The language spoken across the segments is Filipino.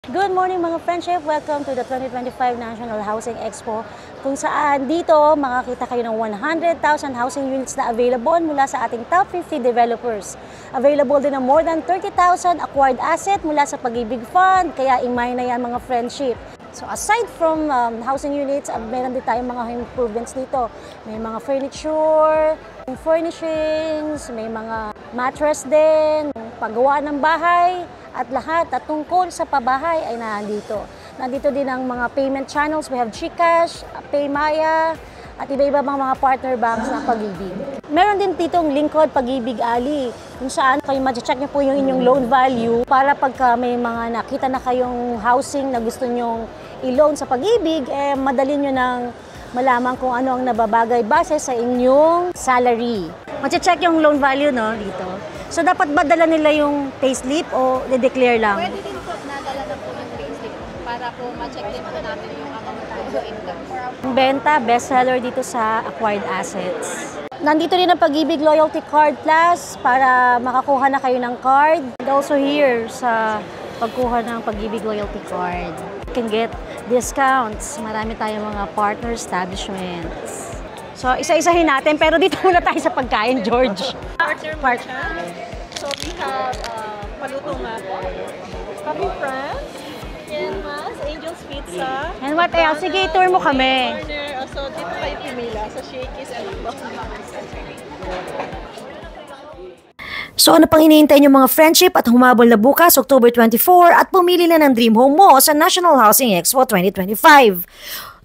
Good morning mga friendship! Welcome to the 2025 National Housing Expo kung saan dito makakita kayo ng 100,000 housing units na available mula sa ating top 50 developers. Available din ng more than 30,000 acquired asset mula sa Pag-ibig Fund, kaya imay na yan mga friendship. So aside from housing units, meron din tayong mga improvements dito. May mga furniture, furnishings, may mga mattress din, paggawa ng bahay, at lahat at tungkol sa pabahay ay nandito. Nandito din ang mga payment channels. We have GCash, PayMaya, at iba-iba mga partner banks ng Pag-ibig. Meron din ditong lingkod Pag-ibig Alley, kung saan kayo ma-check nyo po yung inyong loan value para pagka may mga nakita na kayong housing na gusto nyong i-loan sa Pag-ibig, madali nyo nang malaman kung ano ang nababagay base sa inyong salary. Ma-check yung loan value dito. So, dapat ba dala nila yung payslip o de-declare lang? Pwede din po nadala na po yung payslip para po ma-check din po natin yung amount ng income. Benta, bestseller dito sa acquired assets. Nandito rin ang Pag-ibig Loyalty Card Plus para makakuha na kayo ng card. And also here sa pagkuha ng Pag-ibig Loyalty Card. You can get discounts. Marami tayong mga partner establishments. So, isa-isahin natin, pero dito muna tayo sa pagkain, George. Partner. So we have paluto nga po, Coffee Friends, and Mas, Angel's Pizza. And what else? Sige, tour mo kami. Corner. So dito kayo pumila sa Shakey's and So ano pang hinihintay niyo mga friendship at humabol na bukas, October 24 at pumili na ng dream home mo sa National Housing Expo 2025.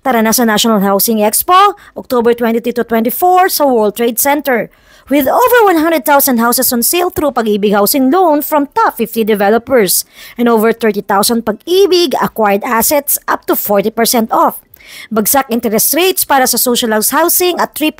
Tara na sa National Housing Expo, October 22 to 24 sa World Trade Center. With over 100,000 houses on sale through Pag-ibig Housing Loan from top 50 developers and over 30,000 Pag-ibig acquired assets up to 40% off. Bagsak interest rates para sa socialized housing at 3%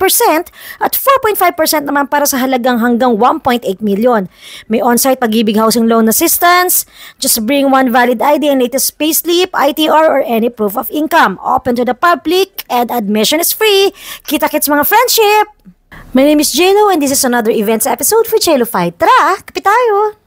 at 4.5% naman para sa halagang hanggang 1.8 million. May on-site Pag-ibig Housing Loan Assistance. Just bring one valid ID and latest payslip, ITR, or any proof of income. Open to the public and admission is free. Kita-kits mga friendship! My name is JLo and this is another events episode for JLo Fight. Tara, kapit tayo!